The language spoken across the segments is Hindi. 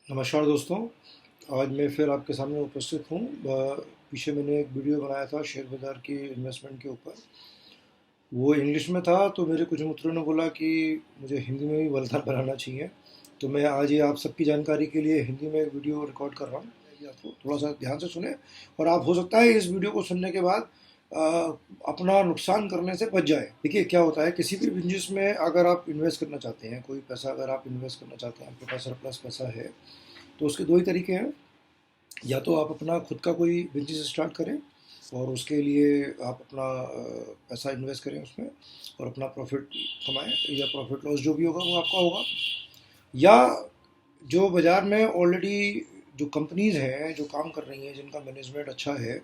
नमस्कार दोस्तों। आज मैं फिर आपके सामने उपस्थित हूँ। पीछे मैंने एक वीडियो बनाया था शेयर बाज़ार की इन्वेस्टमेंट के ऊपर। वो इंग्लिश में था तो मेरे कुछ मित्रों ने बोला कि मुझे हिंदी में भी वलतान बनाना चाहिए। तो मैं आज ये आप सबकी जानकारी के लिए हिंदी में एक वीडियो रिकॉर्ड कर रहा हूँ कि आपको थोड़ा सा ध्यान से सुने और आप हो सकता है इस वीडियो को सुनने के बाद अ, अपना नुकसान करने से बच जाए। देखिए क्या होता है, किसी भी बिजनेस में अगर आप इन्वेस्ट करना चाहते हैं, कोई पैसा अगर आप इन्वेस्ट करना चाहते हैं, आपके पास सरप्लस पैसा है, तो उसके दो ही तरीके हैं। या तो आप अपना खुद का कोई बिजनेस स्टार्ट करें और उसके लिए आप अपना पैसा इन्वेस्ट करें उसमें और अपना प्रॉफिट कमाएं, या प्रॉफिट लॉस जो भी होगा वो आपका होगा। या जो बाज़ार में ऑलरेडी जो कंपनीज़ हैं जो काम कर रही हैं, जिनका मैनेजमेंट अच्छा है,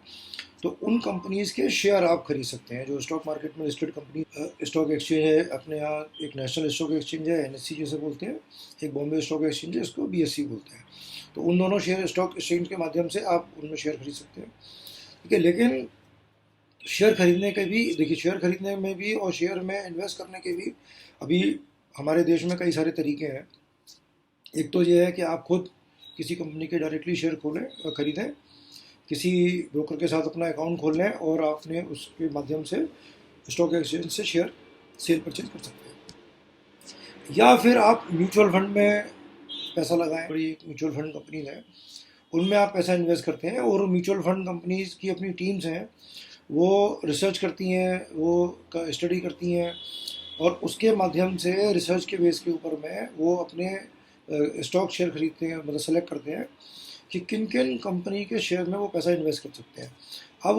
तो उन कंपनीज़ के शेयर आप खरीद सकते हैं। जो स्टॉक मार्केट में लिस्टेड कंपनी, स्टॉक एक्सचेंज है अपने यहाँ, एक नेशनल स्टॉक एक्सचेंज है एनएससी जैसे बोलते हैं, एक बॉम्बे स्टॉक एक्सचेंज है, इसको बीएससी बोलते हैं। तो उन दोनों शेयर स्टॉक एक्सचेंज के माध्यम से आप उनमें शेयर खरीद सकते हैं। ठीक है, लेकिन शेयर खरीदने के भी, देखिए शेयर खरीदने में भी और शेयर में इन्वेस्ट करने के भी अभी हमारे देश में कई सारे तरीके हैं। एक तो ये है कि आप खुद किसी कंपनी के डायरेक्टली शेयर खोलें और ख़रीदें, किसी ब्रोकर के साथ अपना अकाउंट खोल लें और आपने उसके माध्यम से स्टॉक एक्सचेंज से शेयर सेल परचेज कर सकते हैं। या फिर आप म्यूचुअल फंड में पैसा लगाएं। बड़ी म्यूचुअल फंड कंपनीज हैं, उनमें आप पैसा इन्वेस्ट करते हैं और म्यूचुअल फंड कंपनीज की अपनी टीम्स हैं, वो रिसर्च करती हैं, वो स्टडी करती हैं और उसके माध्यम से रिसर्च के बेस के ऊपर में वो अपने स्टॉक शेयर खरीदते हैं, मतलब सेलेक्ट करते हैं कि किन किन कंपनी के शेयर में वो पैसा इन्वेस्ट कर सकते हैं। अब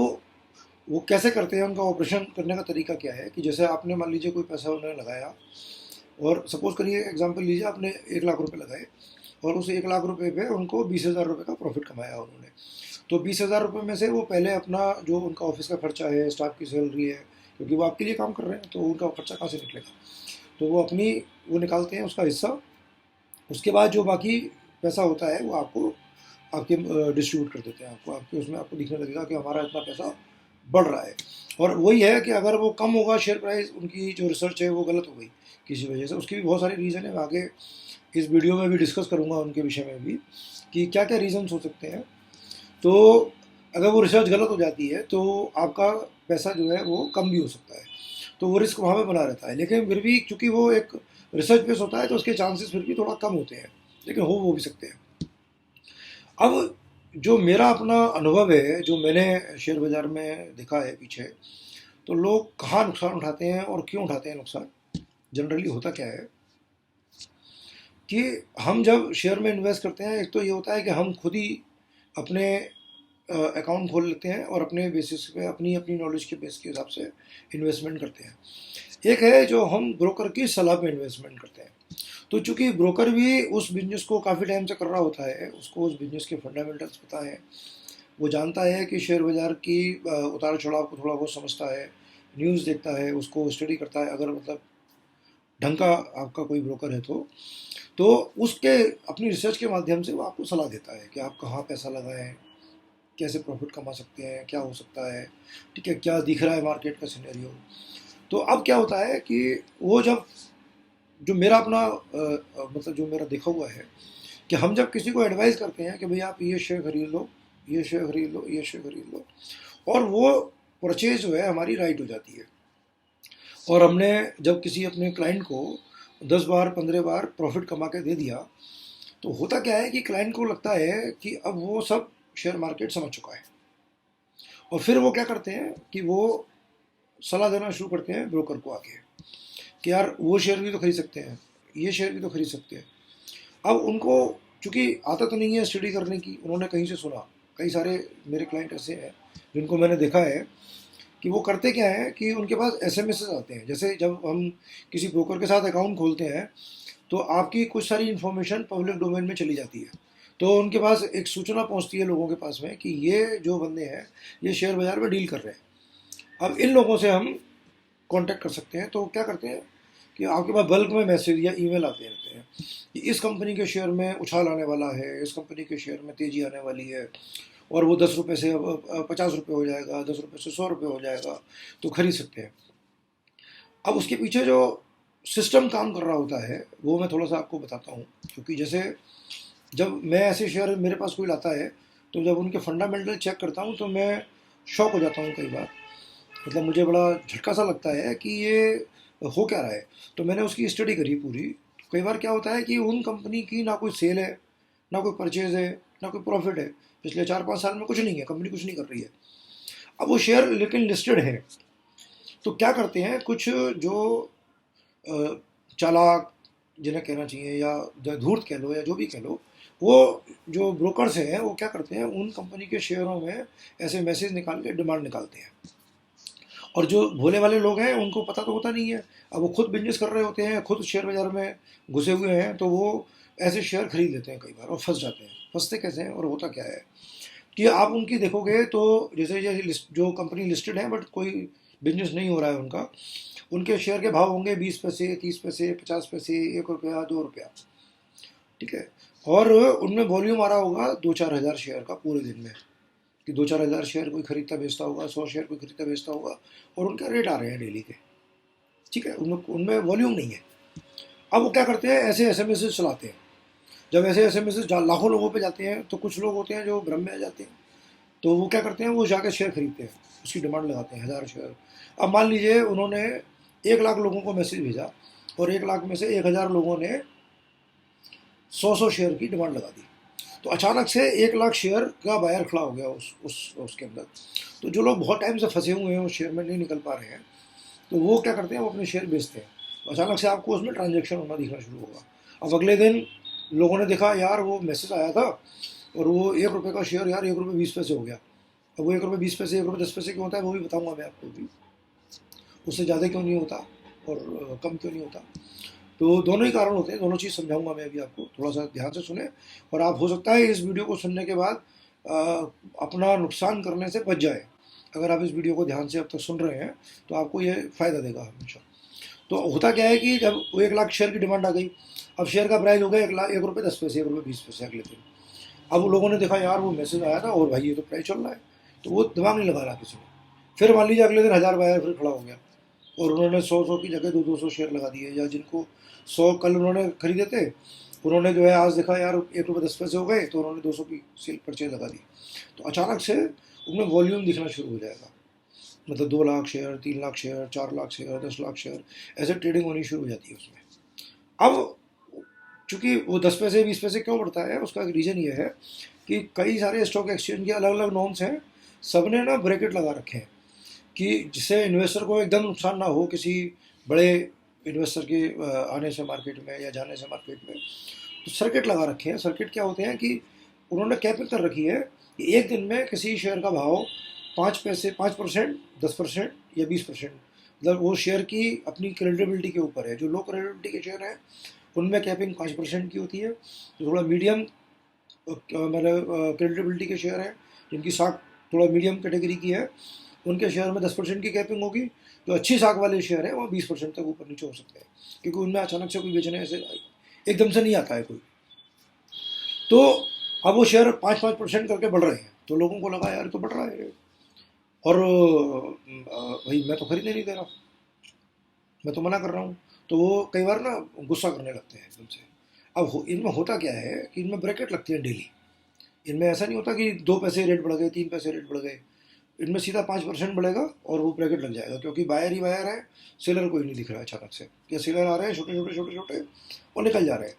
वो कैसे करते हैं, उनका ऑपरेशन करने का तरीका क्या है कि जैसे आपने मान लीजिए कोई पैसा उन्होंने लगाया और सपोज़ करिए, एग्जांपल लीजिए, आपने 1 लाख रुपए लगाए और उस 1 लाख रुपए पे उनको 20,000 रुपये का प्रॉफिट कमाया उन्होंने। तो 20,000 रुपये में से वो पहले अपना जो उनका ऑफिस का खर्चा है, स्टाफ की सैलरी है, क्योंकि वो आपके लिए काम कर रहे हैं तो उनका खर्चा कहाँ से निकलेगा, तो वो अपनी वो निकालते हैं उसका हिस्सा। उसके बाद जो बाकी पैसा होता है वो आपको आपके डिस्ट्रीब्यूट कर देते हैं, आपको आपके उसमें आपको दिखने लगेगा कि हमारा इतना पैसा बढ़ रहा है। और वही है कि अगर वो कम होगा शेयर प्राइस, उनकी जो रिसर्च है वो गलत हो गई किसी वजह से, उसकी भी बहुत सारे रीज़न है। मैं आगे इस वीडियो में भी डिस्कस करूँगा उनके विषय में भी कि क्या क्या रीज़न्स हो सकते हैं। तो अगर वो रिसर्च गलत हो जाती है तो आपका पैसा जो है वो कम भी हो सकता है, तो वो रिस्क वहाँ पे बना रहता है। लेकिन फिर भी चूंकि वो एक रिसर्च बेस होता है तो उसके चांसेस फिर भी थोड़ा कम होते हैं, लेकिन हो वो भी सकते हैं। अब जो मेरा अपना अनुभव है, जो मैंने शेयर बाज़ार में देखा है पीछे, तो लोग कहाँ नुकसान उठाते हैं और क्यों उठाते हैं नुकसान। जनरली होता क्या है कि हम जब शेयर में इन्वेस्ट करते हैं, एक तो ये होता है कि हम खुद ही अपने अकाउंट खोल लेते हैं और अपने बेसिस पे, अपनी अपनी नॉलेज के बेस के हिसाब से इन्वेस्टमेंट करते हैं। एक है जो हम ब्रोकर की सलाह पे इन्वेस्टमेंट करते हैं। तो चूंकि ब्रोकर भी उस बिजनेस को काफ़ी टाइम से कर रहा होता है, उसको उस बिजनेस के फंडामेंटल्स पता है, वो जानता है कि शेयर बाज़ार की उतार चढ़ाव को थोड़ा बहुत समझता है, न्यूज़ देखता है, उसको स्टडी करता है, अगर मतलब ढंग का आपका कोई ब्रोकर है तो उसके अपनी रिसर्च के माध्यम से वो आपको सलाह देता है कि आप कहाँ पैसा लगाएं, कैसे प्रॉफिट कमा सकते हैं, क्या हो सकता है, ठीक है, क्या दिख रहा है मार्केट का सिनेरियो। तो अब क्या होता है कि वो जब, जो मेरा अपना मतलब जो मेरा देखा हुआ है कि हम जब किसी को एडवाइस करते हैं कि भाई आप ये शेयर खरीद लो, ये शेयर खरीद लो, ये शेयर खरीद लो, और वो परचेज जो है हमारी राइट हो जाती है, और हमने जब किसी अपने क्लाइंट को 10 बार 15 बार प्रॉफिट कमा के दे दिया, तो होता क्या है कि क्लाइंट को लगता है कि अब वो सब शेयर मार्केट समझ चुका है, और फिर वो क्या करते हैं कि वो सलाह देना शुरू करते हैं ब्रोकर को आके कि यार वो शेयर भी तो खरीद सकते हैं, ये शेयर भी तो खरीद सकते हैं। अब उनको चूंकि आदत तो नहीं है स्टडी करने की, उन्होंने कहीं से सुना। कई सारे मेरे क्लाइंट ऐसे हैं जिनको मैंने देखा है कि वो करते क्या है कि उनके पास एसएमएस आते हैं। जैसे जब हम किसी ब्रोकर के साथ अकाउंट खोलते हैं तो आपकी कुछ सारी इन्फॉर्मेशन पब्लिक डोमेन में चली जाती है, तो उनके पास एक सूचना पहुंचती है लोगों के पास में कि ये जो बंदे हैं ये शेयर बाज़ार में डील कर रहे हैं, अब इन लोगों से हम कांटेक्ट कर सकते हैं। तो क्या करते हैं कि आपके पास बल्क में मैसेज या ईमेल आते रहते हैं कि इस कंपनी के शेयर में उछाल आने वाला है, इस कंपनी के शेयर में तेज़ी आने वाली है, और वो 10 रुपये से अब 50 रुपये हो जाएगा, 10 रुपये से 100 रुपये हो जाएगा, तो खरीद सकते हैं। अब उसके पीछे जो सिस्टम काम कर रहा होता है वो मैं थोड़ा सा आपको बताता हूँ, क्योंकि जैसे जब मैं ऐसे शेयर मेरे पास कोई लाता है, तो जब उनके फंडामेंटल चेक करता हूँ तो मैं शॉक हो जाता हूँ कई बार। मतलब मुझे बड़ा झटका सा लगता है कि ये हो क्या रहा है। तो मैंने उसकी स्टडी करी पूरी। कई बार क्या होता है कि उन कंपनी की ना कोई सेल है, ना कोई परचेज है, ना कोई प्रॉफिट है। पिछले 4-5 साल में कुछ नहीं है, कंपनी कुछ नहीं कर रही है। अब वो शेयर लेकिन लिस्टेड है। तो क्या करते हैं कुछ जो चालाक जिन्हें कहना चाहिए, या धूर्त कह लो, या जो भी कह लो, वो जो ब्रोकर्स हैं वो क्या करते हैं, उन कंपनी के शेयरों में ऐसे मैसेज निकाल के डिमांड निकालते हैं। और जो भोले वाले लोग हैं उनको पता तो होता नहीं है। अब वो खुद बिजनेस कर रहे होते हैं, खुद शेयर बाजार में घुसे हुए हैं, तो वो ऐसे शेयर खरीद लेते हैं कई बार और फंस जाते हैं। फंसते कैसे हैं और होता क्या है कि आप उनकी देखोगे तो जैसे ये जो कंपनी लिस्टेड है बट कोई बिजनेस नहीं हो रहा है उनका, उनके शेयर के भाव होंगे 20 पैसे, 30 पैसे, 50 पैसे, 1 रुपया, 2 रुपया। ठीक है। और उनमें वॉल्यूम आ रहा होगा 2-4 हज़ार शेयर का पूरे दिन में, कि 2-4 हज़ार शेयर कोई खरीदता बेचता होगा, 100 शेयर कोई खरीदता बेचता होगा, और उनके रेट आ रहे हैं डेली के। ठीक है, उनमें उनमें वॉल्यूम नहीं है। अब वो क्या करते हैं, ऐसे ऐसे मैसेज चलाते हैं। जब ऐसे ऐसे मैसेज लाखों लोगों पे जाते हैं तो कुछ लोग होते हैं जो भ्रम में आ जाते हैं। तो वो क्या करते हैं, वो जाकर शेयर खरीदते हैं, उसकी डिमांड लगाते हैं 1,000 शेयर। अब मान लीजिए उन्होंने 1 लाख लोगों को मैसेज भेजा, और 1 लाख में से 1,000 लोगों ने 100 शेयर की डिमांड लगा दी। तो अचानक से 1 लाख शेयर का बायर खड़ा हो गया उसके अंदर। तो जो लोग बहुत टाइम से फंसे हुए हैं उस शेयर में नहीं निकल पा रहे हैं, तो वो क्या करते हैं, वो अपने शेयर बेचते हैं। तो अचानक से आपको उसमें ट्रांजेक्शन होना दिखना शुरू होगा। अब अगले दिन लोगों ने देखा, यार वो मैसेज आया था और वो 1 रुपये का शेयर यार 1 रुपये 20 पैसे हो गया। अब वो 1 रुपये 20 पैसे, 1 रुपये 10 पैसे क्यों होता है वो भी बताऊंगा मैं आपको भी। उससे ज़्यादा क्यों नहीं होता और कम क्यों नहीं होता। तो दोनों ही कारण होते हैं, दोनों चीज़ समझाऊंगा मैं अभी आपको, थोड़ा सा ध्यान से सुने। और आप हो सकता है इस वीडियो को सुनने के बाद अ, अपना नुकसान करने से बच जाए। अगर आप इस वीडियो को ध्यान से अब तक सुन रहे हैं तो आपको ये फ़ायदा देगा हमेशा। तो होता क्या है कि जब वो 1 लाख शेयर की डिमांड आ गई, अब शेयर का प्राइस हो गया 1 लाख 1 रुपये 10 पैसे, 1 रुपये 20 पैसे अगले दिन। अब वो लोगों ने देखा, यार वो मैसेज आया था और भाई ये तो प्राइस चल रहा है। तो वो दिमाग नहीं लगा रहा किसी ने। फिर मान लीजिए अगले दिन 1,000 बायर फिर खड़ा हो गया, और उन्होंने 100 की जगह 200 शेयर लगा दिए। या जिनको 100 कल उन्होंने खरीदे थे, उन्होंने जो है आज देखा यार 1 रुपये 10 पैसे हो गए, तो उन्होंने 200 की सेल परचेज लगा दी। तो अचानक से उनमें वॉल्यूम दिखना शुरू हो जाएगा। मतलब 2 lakh share, 3 lakh share, 4 lakh share, 10 lakh share, ऐसे ट्रेडिंग होनी शुरू हो जाती है उसमें। अब चूंकि वो 10 पैसे 20 पैसे क्यों बढ़ता है, उसका एक रीज़न ये है कि कई सारे स्टॉक एक्सचेंज के अलग अलग नॉर्म्स हैं। सबने ना ब्रैकेट लगा रखे हैं कि जिससे इन्वेस्टर को एकदम नुकसान ना हो किसी बड़े इन्वेस्टर के आने से मार्केट में या जाने से मार्केट में। तो सर्किट लगा रखे हैं। सर्किट क्या होते हैं कि उन्होंने कैपिंग कर रखी है कि एक दिन में किसी शेयर का भाव 5 पैसे, 5%, 10% या 20%, मतलब वो शेयर की अपनी क्रेडिबिलिटी के ऊपर है। जो लो क्रेडिबिलिटी के शेयर हैं उनमें कैपिंग 5% की होती है। जो थोड़ा मीडियम मतलब क्रेडिबिलिटी के शेयर हैं, जिनकी साख थोड़ा मीडियम कैटेगरी की है, उनके शेयर में 10% की कैपिंग होगी। जो अच्छी साख वाले शेयर हैं वो 20% तक ऊपर नीचे हो सकते हैं, क्योंकि उनमें अचानक से कोई बेचने ऐसे एकदम से नहीं आता है कोई। तो अब वो शेयर 5-5% करके बढ़ रहे हैं, तो लोगों को लगा यार तो बढ़ रहा है, और भाई मैं तो खरीदने नहीं दे रहा, मैं तो मना कर रहा हूँ। तो वो कई बार ना गुस्सा करने लगते हैं एकदम से। अब इनमें होता क्या है कि इनमें ब्रैकेट लगती है डेली। इनमें ऐसा नहीं होता कि 2 पैसे रेट बढ़ गए, 3 पैसे रेट बढ़ गए। इनमें सीधा 5% बढ़ेगा और वो ब्रैकेट लग जाएगा, क्योंकि बायर ही बायर है, सेलर कोई नहीं दिख रहा है अचानक से। या सेलर आ रहे हैं छोटे छोटे छोटे छोटे और निकल जा रहे हैं।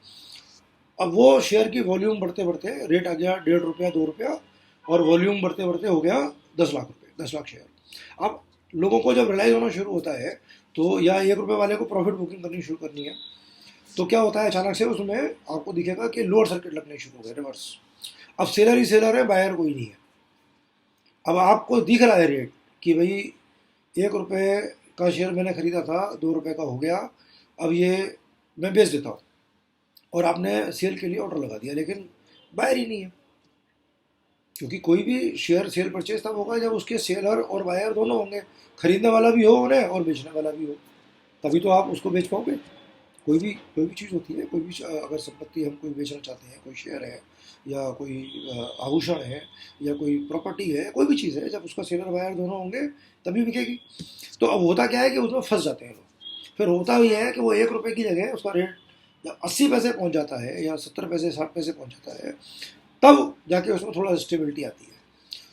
अब वो शेयर की वॉल्यूम बढ़ते बढ़ते रेट आ गया 1.5 रुपया, 2 रुपया, और वॉल्यूम बढ़ते बढ़ते हो गया 10 लाख रुपये, 10 लाख शेयर। अब लोगों को जब रियलाइज होना शुरू होता है, तो या 1 रुपये वाले को प्रॉफिट बुकिंग करनी शुरू करनी है, तो क्या होता है अचानक से उसमें आपको दिखेगा कि लोअर सर्किट लगने शुरू हो गए, रिवर्स। अब सेलर ही सेलर है, बायर कोई नहीं है। अब आपको दिख रहा है रेट कि भाई 1 रुपये का शेयर मैंने खरीदा था, 2 रुपये का हो गया, अब ये मैं बेच देता हूँ, और आपने सेल के लिए ऑर्डर लगा दिया, लेकिन बायर ही नहीं है। क्योंकि कोई भी शेयर सेल परचेज तब होगा जब उसके सेलर और बायर दोनों होंगे, खरीदने वाला भी हो उन्हें और बेचने वाला भी हो, तभी तो आप उसको बेच पाओगे। कोई भी चीज़ होती है, कोई भी अगर संपत्ति हम कोई बेचना चाहते हैं, कोई शेयर है या कोई आभूषण है या कोई प्रॉपर्टी है, कोई भी चीज़ है, जब उसका सेलर बायर दोनों होंगे तभी बिकेगी। तो अब होता क्या है कि उसमें फंस जाते हैं लोग। फिर होता भी है कि वो 1 रुपये की जगह उसका रेट जब 80 पैसे पहुंच जाता है या 70 पैसे 60 पैसे पहुंच जाता है, तब जाके उसमें थोड़ा स्टेबिलिटी आती है।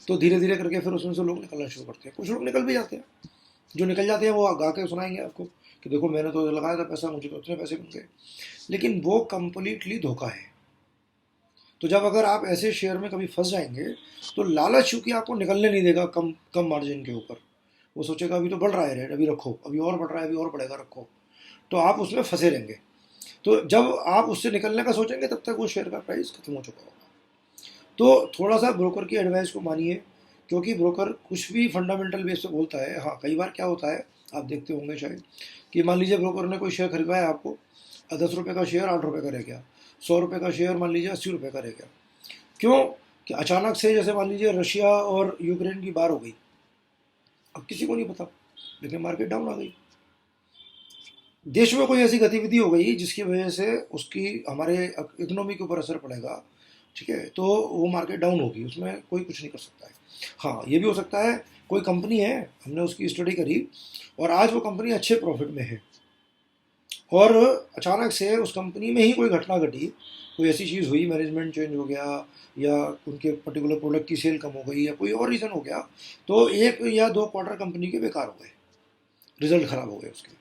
तो धीरे धीरे करके फिर उसमें से लोग निकलना शुरू करते हैं। कुछ लोग निकल भी जाते हैं, जो निकल जाते हैं वो गा के सुनाएंगे आपको कि देखो मैंने तो लगाया था पैसा, मुझे तो उतने पैसे मिल गए। लेकिन वो कंप्लीटली धोखा है। तो जब अगर आप ऐसे शेयर में कभी फंस जाएंगे तो लालच चूंकि आपको निकलने नहीं देगा कम कम मार्जिन के ऊपर। वो सोचेगा अभी तो बढ़ रहा है रेट, अभी रखो, अभी और बढ़ रहा है, अभी और बढ़ेगा, रखो। तो आप उसमें फंसे रहेंगे। तो जब आप उससे निकलने का सोचेंगे तब तक वो शेयर का प्राइस खत्म हो चुका होगा। तो थोड़ा सा ब्रोकर की एडवाइस को मानिए, क्योंकि ब्रोकर कुछ भी फंडामेंटल बेस पे बोलता है। हाँ, कई बार क्या होता है, आप देखते होंगे शायद, कि मान लीजिए ब्रोकर ने कोई शेयर खरीदवाया आपको, 10 रुपये का शेयर 8 रुपये का रह गया, 100 रुपये का शेयर मान लीजिए 80 रुपये का रह गया। क्यों? कि अचानक से जैसे मान लीजिए रशिया और यूक्रेन की बार हो गई, अब किसी को नहीं पता, लेकिन मार्केट डाउन आ गई। देश में कोई ऐसी गतिविधि हो गई जिसकी वजह से उसकी हमारे इकोनॉमी के ऊपर असर पड़ेगा, ठीक है, तो वो मार्केट डाउन होगी, उसमें कोई कुछ नहीं कर सकता है। हाँ, ये भी हो सकता है कोई कंपनी है, हमने उसकी स्टडी करी और आज वो कंपनी अच्छे प्रॉफिट में है, और अचानक से उस कंपनी में ही कोई घटना घटी, कोई ऐसी चीज़ हुई, मैनेजमेंट चेंज हो गया, या उनके पर्टिकुलर प्रोडक्ट की सेल कम हो गई, या कोई और रीज़न हो गया, तो 1 या 2 क्वार्टर कंपनी के बेकार हो गए, रिजल्ट ख़राब हो गए उसके,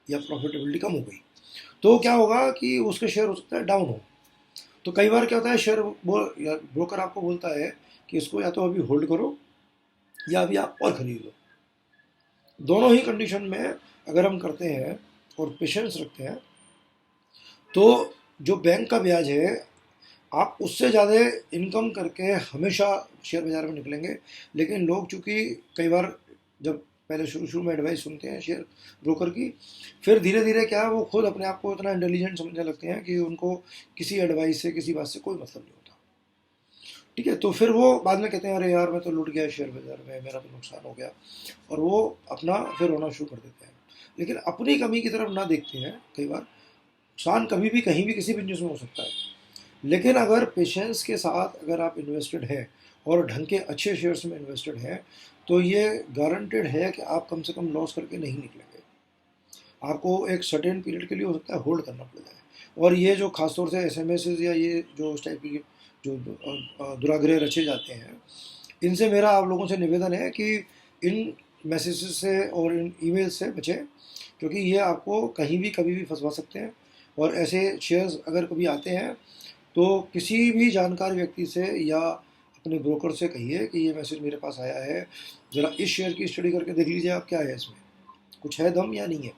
या प्रॉफिटेबिलिटी कम हो गई। तो क्या होगा कि उसके शेयर हो सकता है डाउन हो। तो कई बार क्या होता है, शेयर ब्रोकर आपको बोलता है कि इसको या तो अभी होल्ड करो या अभी आप और खरीद लो। दोनों ही कंडीशन में अगर हम करते हैं और पेशेंस रखते हैं तो जो बैंक का ब्याज है आप उससे ज़्यादा इनकम करके हमेशा शेयर बाज़ार में निकलेंगे। लेकिन लोग चूँकि कई बार जब पहले शुरू शुरू में एडवाइस सुनते हैं शेयर ब्रोकर की, फिर धीरे धीरे क्या है वो खुद अपने आप को इतना इंटेलिजेंट समझने लगते हैं कि उनको किसी एडवाइस से, किसी बात से कोई मतलब नहीं होता, ठीक है। तो फिर वो बाद में कहते हैं अरे यार मैं तो लुट गया शेयर बाज़ार में, मेरा तो नुकसान हो गया, और वो अपना फिर रोना शुरू कर देते हैं। लेकिन अपनी कमी की तरफ ना देखते हैं। कई बार नुकसान कभी भी कहीं भी किसी बिजनेस में हो सकता है, लेकिन अगर पेशेंस के साथ अगर आप इन्वेस्टेड हैं और ढंग के अच्छे शेयर्स में इन्वेस्टेड हैं तो ये गारंटेड है कि आप कम से कम लॉस करके नहीं निकलेंगे। आपको एक सर्टेन पीरियड के लिए हो सकता है होल्ड करना पड़ जाए। और ये जो खासतौर से एसएमएस या ये जो उस टाइप की जो दुराग्रह रचे जाते हैं, इनसे मेरा आप लोगों से निवेदन है कि इन मैसेजेस से और इन ईमेल से बचें, क्योंकि ये आपको कहीं भी कभी भी फंसवा सकते हैं। और ऐसे शेयर्स अगर कभी आते हैं तो किसी भी जानकार व्यक्ति से या अपने ब्रोकर से कहिए कि ये मैसेज मेरे पास आया है, ज़रा इस शेयर की स्टडी करके देख लीजिए आप, क्या है इसमें, कुछ है दम या नहीं है।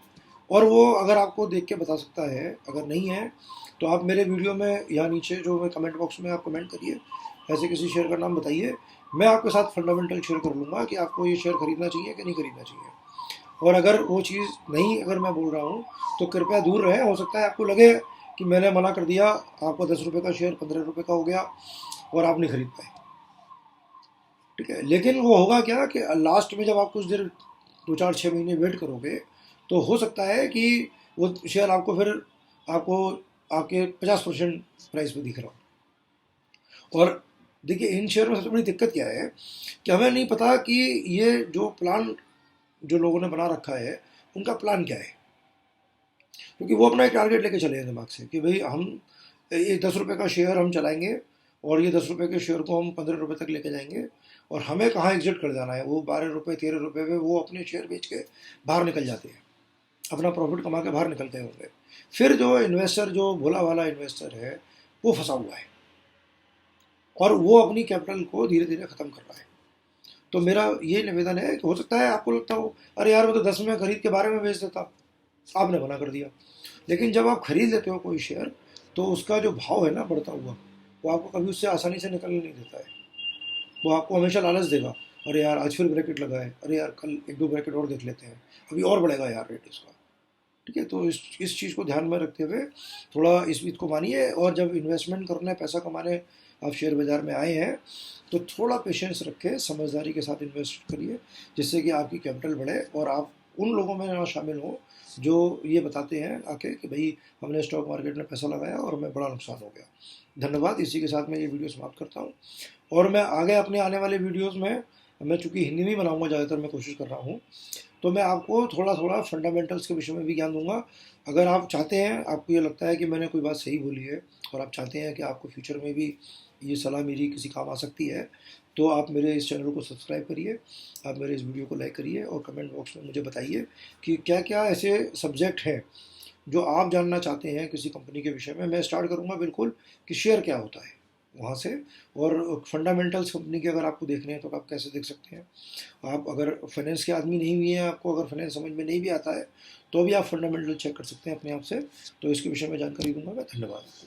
और वो अगर आपको देख के बता सकता है, अगर नहीं है तो आप मेरे वीडियो में यहाँ नीचे जो मैं कमेंट बॉक्स में आप कमेंट करिए, ऐसे किसी शेयर का नाम बताइए, मैं आपके साथ फंडामेंटल शेयर कर लूँगा कि आपको ये शेयर खरीदना चाहिए कि नहीं खरीदना चाहिए। और अगर वो चीज़ नहीं अगर मैं बोल रहा हूँ तो कृपया दूर रहें। हो सकता है आपको लगे कि मैंने मना कर दिया, आपको 10 रुपये का शेयर 15 रुपये का हो गया और आप नहीं खरीद पाए, ठीक है। लेकिन वो होगा क्या कि लास्ट में जब आप कुछ देर 2 4 6 महीने वेट करोगे तो हो सकता है कि वो शेयर आपको फिर आपको आपके 50% प्राइस पे दिख रहा हो। और देखिए इन शेयर में सबसे बड़ी दिक्कत क्या है कि हमें नहीं पता कि ये जो प्लान जो लोगों ने बना रखा है उनका प्लान क्या है, क्योंकि वो अपना एक टारगेट लेके चले हैं दिमाग से कि भाई हम ये 10 रुपये का शेयर हम चलाएंगे और ये 10 रुपये के शेयर को हम 15 रुपये तक लेके जाएंगे, और हमें कहाँ एग्जिट कर जाना है। वो 12 रुपये 13 रुपये में वो अपने शेयर बेच के बाहर निकल जाते हैं, अपना प्रॉफिट कमा के बाहर निकलते होंगे। फिर जो इन्वेस्टर, जो भोला भाला इन्वेस्टर है, वो फंसा हुआ है और वो अपनी कैपिटल को धीरे धीरे ख़त्म कर रहा है। तो मेरा ये निवेदन है कि हो सकता है आपको लगता हो अरे यार मैं तो 10 में खरीद के 12 में बेच देता, आपने मना कर दिया। लेकिन जब आप खरीद लेते हो कोई शेयर तो उसका जो भाव है ना बढ़ता हुआ, वो आपको कभी उससे आसानी से निकलने नहीं देता है। वो आपको हमेशा लालच देगा, अरे यार आज फिर ब्रैकेट लगा है, अरे यार कल 1 2 ब्रैकेट और देख लेते हैं, अभी और बढ़ेगा यार रेट इसका, ठीक है। तो इस चीज़ को ध्यान में रखते हुए थोड़ा इस बात को मानिए। और जब इन्वेस्टमेंट करने, पैसा कमाने आप शेयर बाज़ार में आए हैं तो थोड़ा पेशेंस रखें, समझदारी के साथ इन्वेस्ट करिए, जिससे कि आपकी कैपिटल बढ़े और आप उन लोगों में ना शामिल हो जो ये बताते हैं आके कि भाई हमने स्टॉक मार्केट में पैसा लगाया और हमें बड़ा नुकसान हो गया। धन्यवाद। इसी के साथ मैं ये वीडियो समाप्त करता हूँ। और मैं आगे अपने आने वाले वीडियोज़ में, मैं चूँकि हिंदी में ही बनाऊँगा ज़्यादातर, मैं कोशिश कर रहा हूँ, तो मैं आपको थोड़ा थोड़ा फंडामेंटल्स के विषय में भी ज्ञान दूंगा। अगर आप चाहते हैं, आपको ये लगता है कि मैंने कोई बात सही बोली है और आप चाहते हैं कि आपको फ्यूचर में भी ये सलाह मेरी किसी काम आ सकती है, तो आप मेरे इस चैनल को सब्सक्राइब करिए, आप मेरे इस वीडियो को लाइक करिए और कमेंट बॉक्स में मुझे बताइए कि क्या क्या ऐसे सब्जेक्ट हैं जो आप जानना चाहते हैं किसी कंपनी के विषय में। मैं स्टार्ट करूंगा बिल्कुल कि शेयर क्या होता है वहाँ से, और फंडामेंटल्स कंपनी के अगर आपको देखने हैं तो आप कैसे देख सकते हैं। आप अगर फाइनेंस के आदमी नहीं भी हैं, आपको अगर फाइनेंस समझ में नहीं भी आता है, तो भी आप फंडामेंटल चेक कर सकते हैं अपने आप से। तो इसके विषय में जानकारी दूंगा मैं। धन्यवाद।